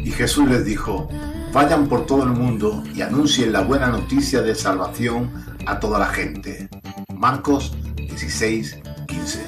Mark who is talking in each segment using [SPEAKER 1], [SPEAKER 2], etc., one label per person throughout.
[SPEAKER 1] Y Jesús les dijo: vayan por todo el mundo y anuncien la buena noticia de salvación a toda la gente. Marcos 16:15.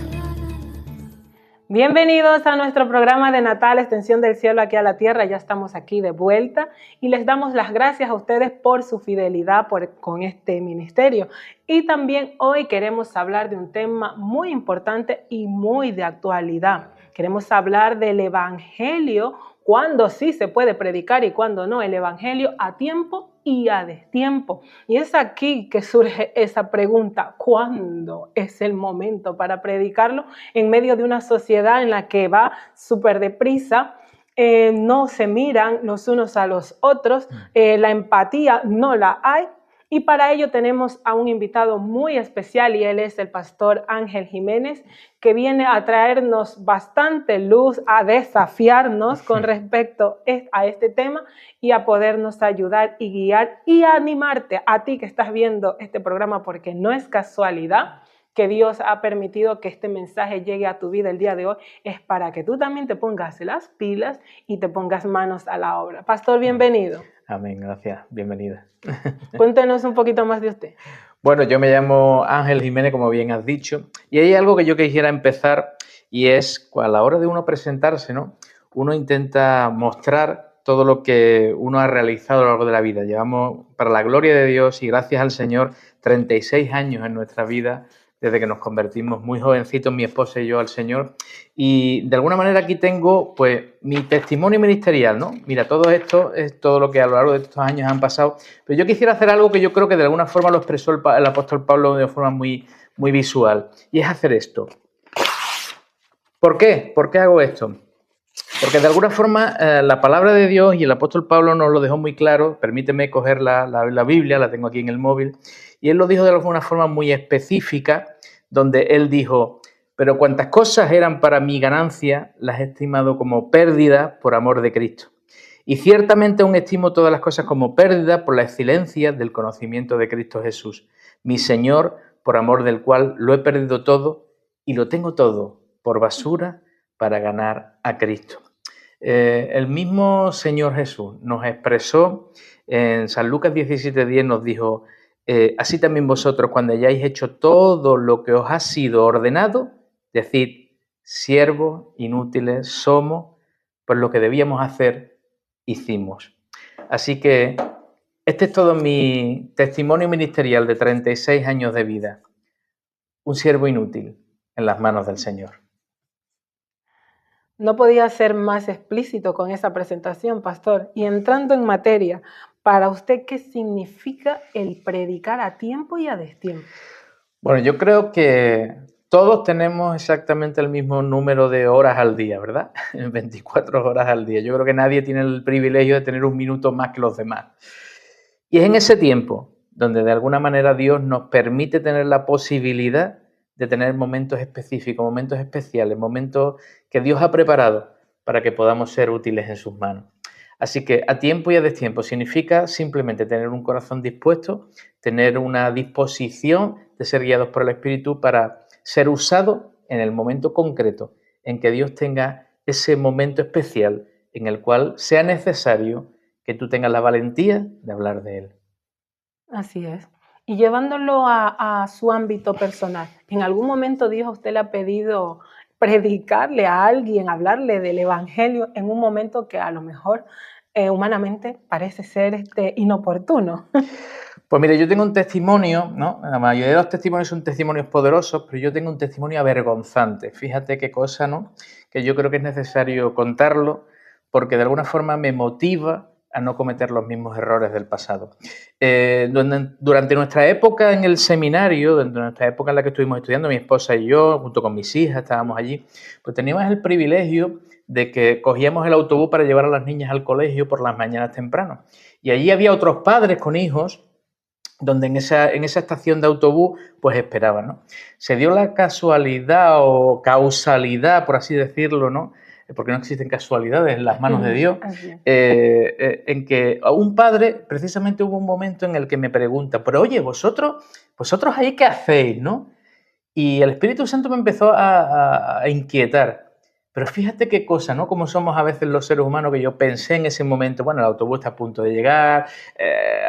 [SPEAKER 2] Bienvenidos a nuestro programa de Natal, Extensión del Cielo aquí a la Tierra. Ya estamos aquí de vuelta y les damos las gracias a ustedes por su fidelidad con este ministerio. Y también hoy queremos hablar de un tema muy importante y muy de actualidad. Queremos hablar del Evangelio, cuándo sí se puede predicar y cuándo no, el Evangelio a tiempo y a destiempo. Y es aquí que surge esa pregunta: ¿cuándo es el momento para predicarlo en medio de una sociedad en la que va súper deprisa? No se miran los unos a los otros, la empatía no la hay. Y para ello tenemos a un invitado muy especial y él es el pastor Ángel Jiménez, que viene a traernos bastante luz, a desafiarnos con respecto a este tema y a podernos ayudar y guiar y animarte a ti que estás viendo este programa, porque no es casualidad que Dios ha permitido que este mensaje llegue a tu vida el día de hoy. Es para que tú también te pongas las pilas y te pongas manos a la obra. Pastor, bienvenido.
[SPEAKER 3] Amén, gracias, bienvenida.
[SPEAKER 2] Cuéntenos un poquito más de usted.
[SPEAKER 3] Bueno, yo me llamo Ángel Jiménez, como bien has dicho, y hay algo que yo quisiera empezar, y es a la hora de uno presentarse, ¿no? Uno intenta mostrar todo lo que uno ha realizado a lo largo de la vida. Llevamos, para la gloria de Dios y gracias al Señor, 36 años en nuestra vida, desde que nos convertimos muy jovencitos, mi esposa y yo, al Señor. Y de alguna manera aquí tengo pues mi testimonio ministerial, ¿no? Mira, todo esto es todo lo que a lo largo de estos años han pasado. Pero yo quisiera hacer algo que yo creo que de alguna forma lo expresó el apóstol Pablo de forma muy, muy visual. Y es hacer esto. ¿Por qué? ¿Por qué hago esto? Porque de alguna forma la palabra de Dios y el apóstol Pablo nos lo dejó muy claro. Permíteme coger la Biblia, la tengo aquí en el móvil. Y él lo dijo de alguna forma muy específica, donde él dijo: pero cuantas cosas eran para mi ganancia, las he estimado como pérdida por amor de Cristo. Y ciertamente aún estimo todas las cosas como pérdida por la excelencia del conocimiento de Cristo Jesús, mi Señor, por amor del cual lo he perdido todo y lo tengo todo por basura para ganar a Cristo. El mismo Señor Jesús nos expresó en San Lucas 17:10, nos dijo: así también vosotros, cuando hayáis hecho todo lo que os ha sido ordenado, decid: siervos inútiles somos, pues lo que debíamos hacer, hicimos. Así que este es todo mi testimonio ministerial de 36 años de vida. Un siervo inútil en las manos del Señor.
[SPEAKER 2] No podía ser más explícito con esa presentación, pastor. Y entrando en materia, para usted, ¿qué significa el predicar a tiempo y a destiempo?
[SPEAKER 3] Bueno, yo creo que todos tenemos exactamente el mismo número de horas al día, ¿verdad? 24 horas al día. Yo creo que nadie tiene el privilegio de tener un minuto más que los demás. Y es en ese tiempo donde de alguna manera Dios nos permite tener la posibilidad de tener momentos específicos, momentos especiales, momentos que Dios ha preparado para que podamos ser útiles en sus manos. Así que a tiempo y a destiempo significa simplemente tener un corazón dispuesto, tener una disposición de ser guiados por el Espíritu para ser usados en el momento concreto en que Dios tenga ese momento especial en el cual sea necesario que tú tengas la valentía de hablar de Él.
[SPEAKER 2] Así es. Y llevándolo a su ámbito personal, ¿en algún momento Dios a usted le ha pedido predicarle a alguien, hablarle del Evangelio en un momento que a lo mejor humanamente parece ser inoportuno?
[SPEAKER 3] Pues mire, yo tengo un testimonio, ¿no? La mayoría de los testimonios son testimonios poderosos, pero yo tengo un testimonio avergonzante. Fíjate qué cosa, ¿no? Que yo creo que es necesario contarlo porque de alguna forma me motiva a no cometer los mismos errores del pasado. Durante nuestra época en el seminario, durante nuestra época en la que estuvimos estudiando, mi esposa y yo, junto con mis hijas, estábamos allí, pues teníamos el privilegio de que cogíamos el autobús para llevar a las niñas al colegio por las mañanas temprano. Y allí había otros padres con hijos donde en esa estación de autobús pues esperaban, ¿no? Se dio la casualidad o causalidad, por así decirlo, ¿no? Porque no existen casualidades en las manos de Dios, en que un padre, precisamente hubo un momento en el que me pregunta: pero oye, vosotros ahí qué hacéis, ¿no? Y el Espíritu Santo me empezó a inquietar. Pero fíjate qué cosa, ¿no? Como somos a veces los seres humanos, que yo pensé en ese momento, bueno, el autobús está a punto de llegar,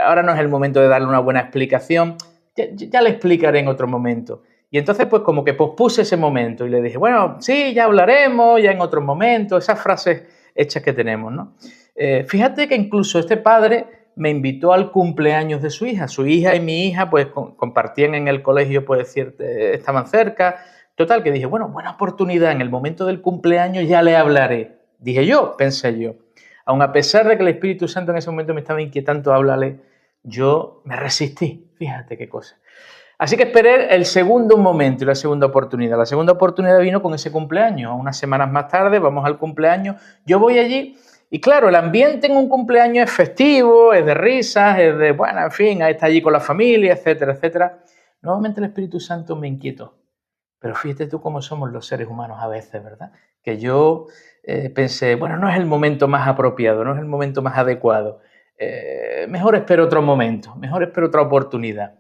[SPEAKER 3] ahora no es el momento de darle una buena explicación, ya le explicaré en otro momento. Y entonces pues como que pospuse ese momento y le dije, bueno, sí, ya hablaremos, ya en otro momento, esas frases hechas que tenemos, ¿no? Fíjate que incluso este padre me invitó al cumpleaños de su hija. Su hija y mi hija pues compartían en el colegio, pues estaban cerca. Total, que dije, bueno, buena oportunidad, en el momento del cumpleaños ya le hablaré. Dije yo, pensé yo. Aun a pesar de que el Espíritu Santo en ese momento me estaba inquietando hablarle, yo me resistí. Fíjate qué cosa. Así que esperé el segundo momento y la segunda oportunidad. La segunda oportunidad vino con ese cumpleaños. Unas semanas más tarde vamos al cumpleaños. Yo voy allí y claro, el ambiente en un cumpleaños es festivo, es de risas, es de, bueno, en fin, está allí con la familia, etcétera, etcétera. Nuevamente el Espíritu Santo me inquietó. Pero fíjate tú cómo somos los seres humanos a veces, ¿verdad? Que yo pensé, bueno, no es el momento más apropiado, no es el momento más adecuado. Mejor espero otro momento, mejor espero otra oportunidad.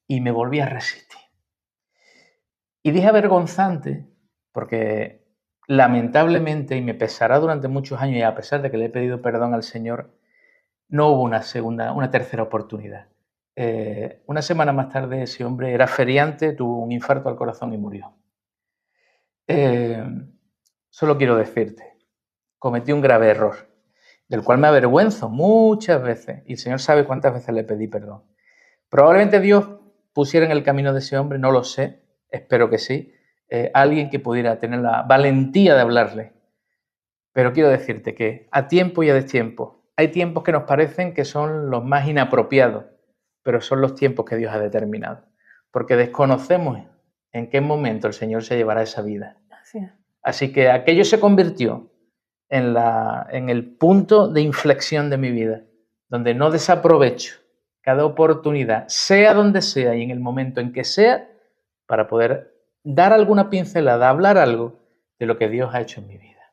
[SPEAKER 3] Y me volví a resistir. Y dije avergonzante, porque lamentablemente, y me pesará durante muchos años, y a pesar de que le he pedido perdón al Señor, no hubo una tercera oportunidad. Una semana más tarde ese hombre era feriante, tuvo un infarto al corazón y murió. Solo quiero decirte, cometí un grave error, del cual me avergüenzo muchas veces, y el Señor sabe cuántas veces le pedí perdón. Probablemente Dios pusiera en el camino de ese hombre, no lo sé, espero que sí, alguien que pudiera tener la valentía de hablarle. Pero quiero decirte que a tiempo y a destiempo, hay tiempos que nos parecen que son los más inapropiados, pero son los tiempos que Dios ha determinado, porque desconocemos en qué momento el Señor se llevará esa vida. Así que aquello se convirtió en el punto de inflexión de mi vida, donde no desaprovecho cada oportunidad, sea donde sea y en el momento en que sea, para poder dar alguna pincelada, hablar algo de lo que Dios ha hecho en mi vida.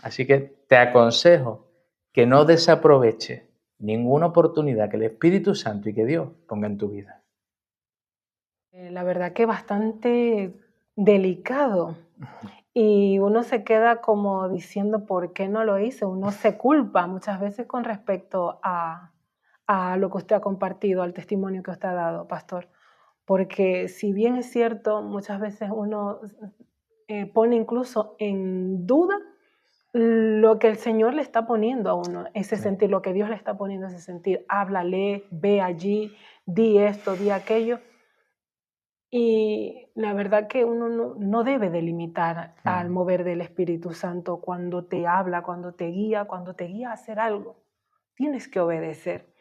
[SPEAKER 3] Así que te aconsejo que no desaproveche ninguna oportunidad que el Espíritu Santo y que Dios ponga en tu vida.
[SPEAKER 2] La verdad que bastante delicado. Y uno se queda como diciendo, ¿por qué no lo hice? Uno se culpa muchas veces con respecto a lo que usted ha compartido, al testimonio que usted ha dado, pastor. Porque si bien es cierto, muchas veces uno pone incluso en duda lo que el Señor le está poniendo a uno, ese sentir, lo que Dios le está poniendo ese sentir. Háblale, ve allí, di esto, di aquello. Y la verdad que uno no debe delimitar al mover del Espíritu Santo cuando te habla, cuando te guía a hacer algo. Tienes que obedecer.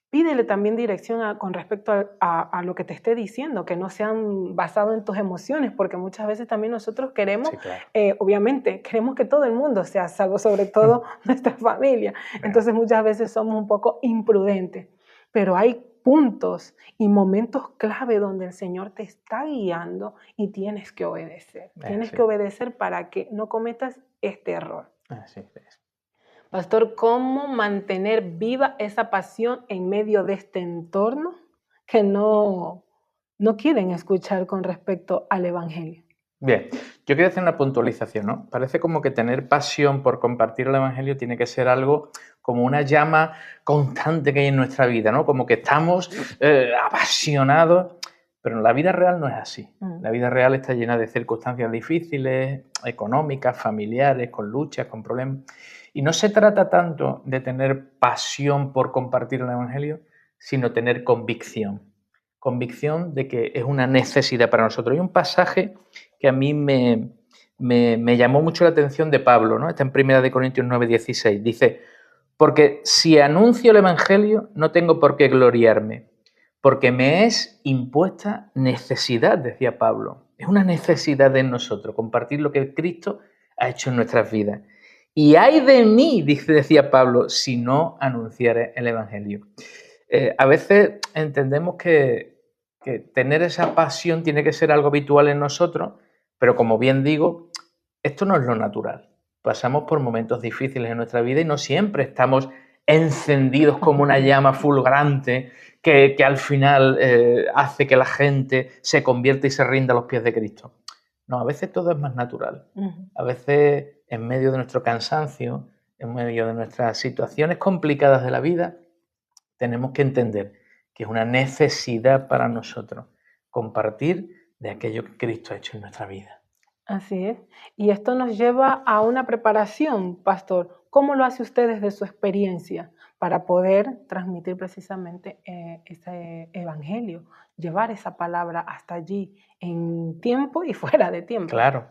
[SPEAKER 2] Pídele también dirección con respecto a lo que te esté diciendo, que no sean basados en tus emociones, porque muchas veces también nosotros queremos, sí, claro. Obviamente, queremos que todo el mundo sea salvo, sobre todo nuestra familia. Claro. Entonces muchas veces somos un poco imprudentes, pero hay puntos y momentos clave donde el Señor te está guiando y tienes que obedecer. Tienes que obedecer para que no cometas este error.
[SPEAKER 3] Así es.
[SPEAKER 2] Pastor, ¿cómo mantener viva esa pasión en medio de este entorno que no quieren escuchar con respecto al Evangelio?
[SPEAKER 3] Bien, yo quiero hacer una puntualización, ¿no? Parece como que tener pasión por compartir el Evangelio tiene que ser algo como una llama constante que hay en nuestra vida, ¿no? Como que estamos apasionados, pero la vida real no es así. La vida real está llena de circunstancias difíciles, económicas, familiares, con luchas, con problemas. Y no se trata tanto de tener pasión por compartir el Evangelio, sino tener convicción. Convicción de que es una necesidad para nosotros. Hay un pasaje que a mí me llamó mucho la atención de Pablo, ¿no? Está en 1 Corintios 9:16. Dice, porque si anuncio el Evangelio no tengo por qué gloriarme, porque me es impuesta necesidad, decía Pablo. Es una necesidad de nosotros, compartir lo que Cristo ha hecho en nuestras vidas. Y ay de mí, decía Pablo, si no anunciare el Evangelio. A veces entendemos que tener esa pasión tiene que ser algo habitual en nosotros, pero como bien digo, esto no es lo natural. Pasamos por momentos difíciles en nuestra vida y no siempre estamos encendidos como una llama fulgurante que al final hace que la gente se convierta y se rinda a los pies de Cristo. No, a veces todo es más natural.
[SPEAKER 2] Ujú.
[SPEAKER 3] A veces, en medio de nuestro cansancio, en medio de nuestras situaciones complicadas de la vida, tenemos que entender que es una necesidad para nosotros compartir de aquello que Cristo ha hecho en nuestra vida.
[SPEAKER 2] Así es. Y esto nos lleva a una preparación, pastor. ¿Cómo lo hace usted desde su experiencia para poder transmitir precisamente ese evangelio, llevar esa palabra hasta allí en tiempo y fuera de tiempo?
[SPEAKER 3] Claro.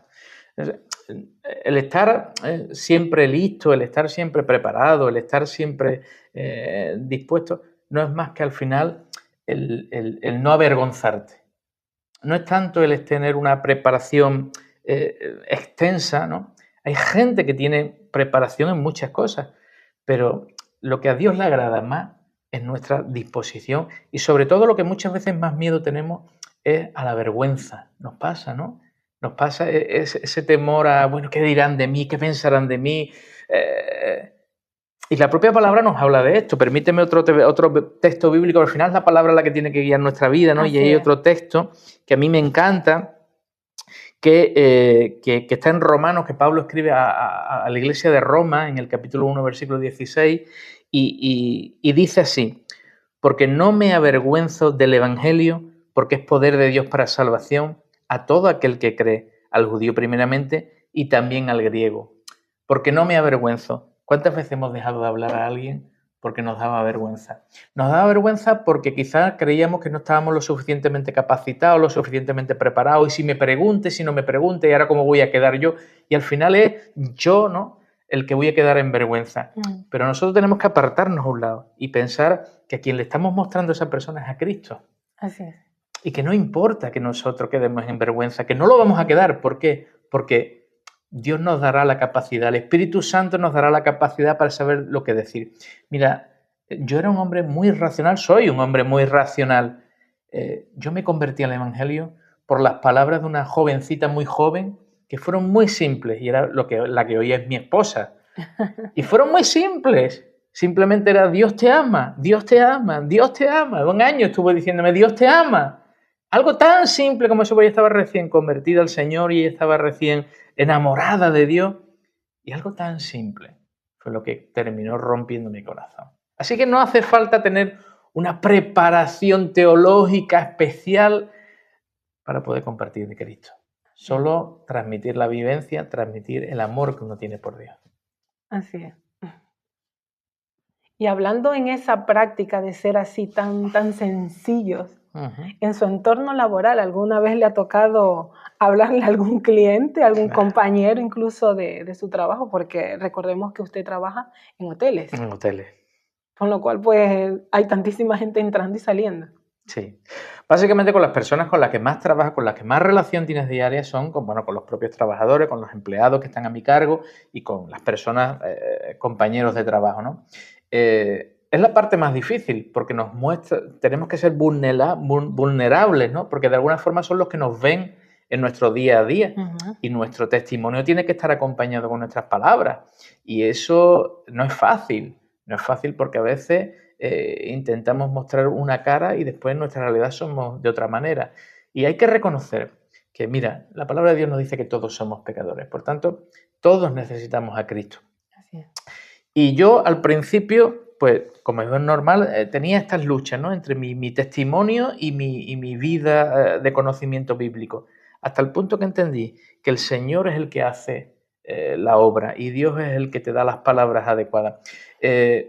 [SPEAKER 3] El estar siempre listo, el estar siempre preparado, el estar siempre dispuesto, no es más que al final el no avergonzarte. No es tanto el tener una preparación extensa, ¿no? Hay gente que tiene preparación en muchas cosas, pero lo que a Dios le agrada más es nuestra disposición y sobre todo lo que muchas veces más miedo tenemos es a la vergüenza. Nos pasa, ¿no? Nos pasa ese temor a, bueno, ¿qué dirán de mí? ¿Qué pensarán de mí? Y la propia palabra nos habla de esto. Permíteme otro texto bíblico. Al final es la palabra la que tiene que guiar nuestra vida, ¿no?
[SPEAKER 2] Así
[SPEAKER 3] Y hay
[SPEAKER 2] es.
[SPEAKER 3] otro texto que a mí me encanta, que está en Romanos, que Pablo escribe a la iglesia de Roma, en el capítulo 1, versículo 16, y dice así: porque no me avergüenzo del Evangelio, porque es poder de Dios para salvación a todo aquel que cree, al judío primeramente y también al griego. Porque no me avergüenzo. ¿Cuántas veces hemos dejado de hablar a alguien porque nos daba vergüenza? Nos daba vergüenza porque quizás creíamos que no estábamos lo suficientemente capacitados, lo suficientemente preparados, y si me pregunte, si no me pregunte, y ahora cómo voy a quedar yo. Y al final es yo, ¿no?, el que voy a quedar en vergüenza. Pero nosotros tenemos que apartarnos a un lado y pensar que a quien le estamos mostrando a esa persona es a Cristo.
[SPEAKER 2] Así es.
[SPEAKER 3] Y que no importa que nosotros quedemos en vergüenza, que no lo vamos a quedar. ¿Por qué? Porque Dios nos dará la capacidad, el Espíritu Santo nos dará la capacidad para saber lo que decir. Mira, yo era un hombre muy racional, soy un hombre muy racional. Yo me convertí al Evangelio por las palabras de una jovencita muy joven que fueron muy simples, y era la que oía es mi esposa. Y fueron muy simples. Simplemente era: Dios te ama, Dios te ama, Dios te ama. Un año estuvo diciéndome: Dios te ama. Algo tan simple como eso, porque ella estaba recién convertida al Señor y ella estaba recién enamorada de Dios. Y algo tan simple fue lo que terminó rompiendo mi corazón. Así que no hace falta tener una preparación teológica especial para poder compartir de Cristo. Solo transmitir la vivencia, transmitir el amor que uno tiene por Dios.
[SPEAKER 2] Así es. Y hablando en esa práctica de ser así tan sencillos, en su entorno laboral, ¿alguna vez le ha tocado hablarle a algún cliente, a algún compañero incluso de su trabajo? Porque recordemos que usted trabaja en hoteles.
[SPEAKER 3] En hoteles.
[SPEAKER 2] Con lo cual, pues, hay tantísima gente entrando y saliendo.
[SPEAKER 3] Sí. Básicamente con las personas con las que más trabajas, con las que más relación tienes diaria son con los propios trabajadores, con los empleados que están a mi cargo y con las personas, compañeros de trabajo, ¿no? Es la parte más difícil porque nos muestra, tenemos que ser vulnerables, ¿no? Porque de alguna forma son los que nos ven en nuestro día a día. Y nuestro testimonio tiene que estar acompañado con nuestras palabras. Y eso no es fácil. No es fácil porque a veces intentamos mostrar una cara y después en nuestra realidad somos de otra manera. Y hay que reconocer que, mira, la palabra de Dios nos dice que todos somos pecadores. Por tanto, todos necesitamos a Cristo.
[SPEAKER 2] Así es.
[SPEAKER 3] Y yo al principio, pues como es normal, tenía estas luchas, ¿no?, entre mi testimonio y mi vida de conocimiento bíblico. Hasta el punto que entendí que el Señor es el que hace la obra y Dios es el que te da las palabras adecuadas.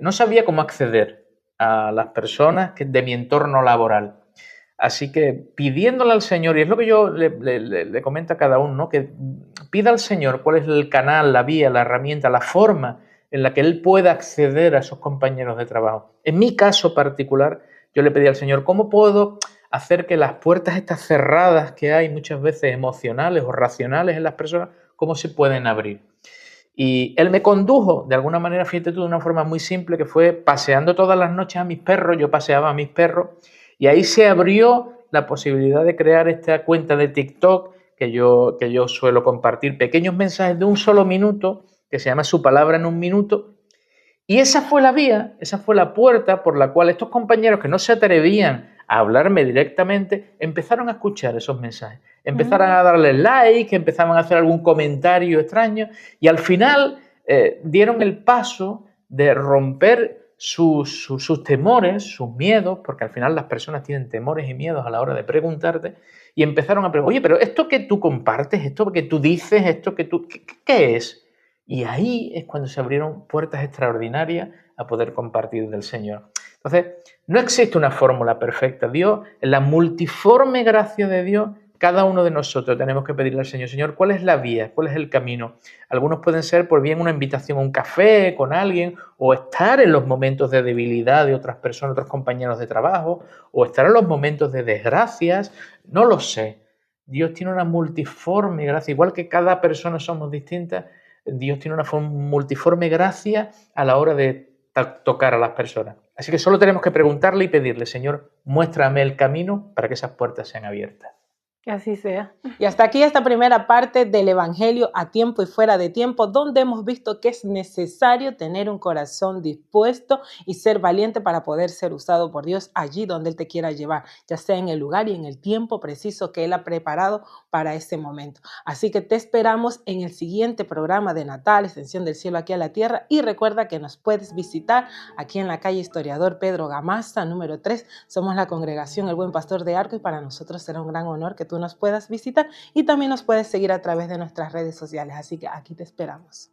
[SPEAKER 3] No sabía cómo acceder a las personas de mi entorno laboral. Así que pidiéndole al Señor, y es lo que yo le comento a cada uno, ¿no?, que pida al Señor cuál es el canal, la vía, la herramienta, la forma en la que Él pueda acceder a esos compañeros de trabajo. En mi caso particular, yo le pedí al Señor: ¿cómo puedo hacer que las puertas estas cerradas que hay muchas veces emocionales o racionales en las personas, cómo se pueden abrir? Y Él me condujo, de alguna manera, fíjate tú, de una forma muy simple, que fue paseando todas las noches a mis perros. Yo paseaba a mis perros y ahí se abrió la posibilidad de crear esta cuenta de TikTok que yo suelo compartir pequeños mensajes de un solo minuto, que se llama Su Palabra en un Minuto, Y esa fue la vía, esa fue la puerta por la cual estos compañeros que no se atrevían a hablarme directamente, empezaron a escuchar esos mensajes. Empezaron a darle like, empezaban a hacer algún comentario extraño y al final dieron el paso de romper sus temores, sus miedos, porque al final las personas tienen temores y miedos a la hora de preguntarte, y empezaron a preguntar, oye, pero esto que tú compartes, esto que tú dices, esto que tú, ¿qué es? Y ahí es cuando se abrieron puertas extraordinarias a poder compartir del Señor. Entonces, no existe una fórmula perfecta. Dios, en la multiforme gracia de Dios, cada uno de nosotros tenemos que pedirle al Señor, Señor, ¿cuál es la vía? ¿Cuál es el camino? Algunos pueden ser por bien una invitación a un café con alguien, o estar en los momentos de debilidad de otras personas, otros compañeros de trabajo, o estar en los momentos de desgracias, no lo sé. Dios tiene una multiforme gracia, igual que cada persona somos distintas, Dios tiene una multiforme gracia a la hora de tocar a las personas. Así que solo tenemos que preguntarle y pedirle, Señor, muéstrame el camino para que esas puertas sean abiertas.
[SPEAKER 2] Que así sea. Y hasta aquí esta primera parte del Evangelio a tiempo y fuera de tiempo, donde hemos visto que es necesario tener un corazón dispuesto y ser valiente para poder ser usado por Dios allí donde Él te quiera llevar, ya sea en el lugar y en el tiempo preciso que Él ha preparado para ese momento. Así que te esperamos en el siguiente programa de Natal, Extensión del Cielo aquí a la Tierra, y recuerda que nos puedes visitar aquí en la calle Historiador Pedro Gamasa, número 3. Somos la congregación El Buen Pastor de Arco y para nosotros será un gran honor que tú nos puedas visitar y también nos puedes seguir a través de nuestras redes sociales. Así que aquí te esperamos.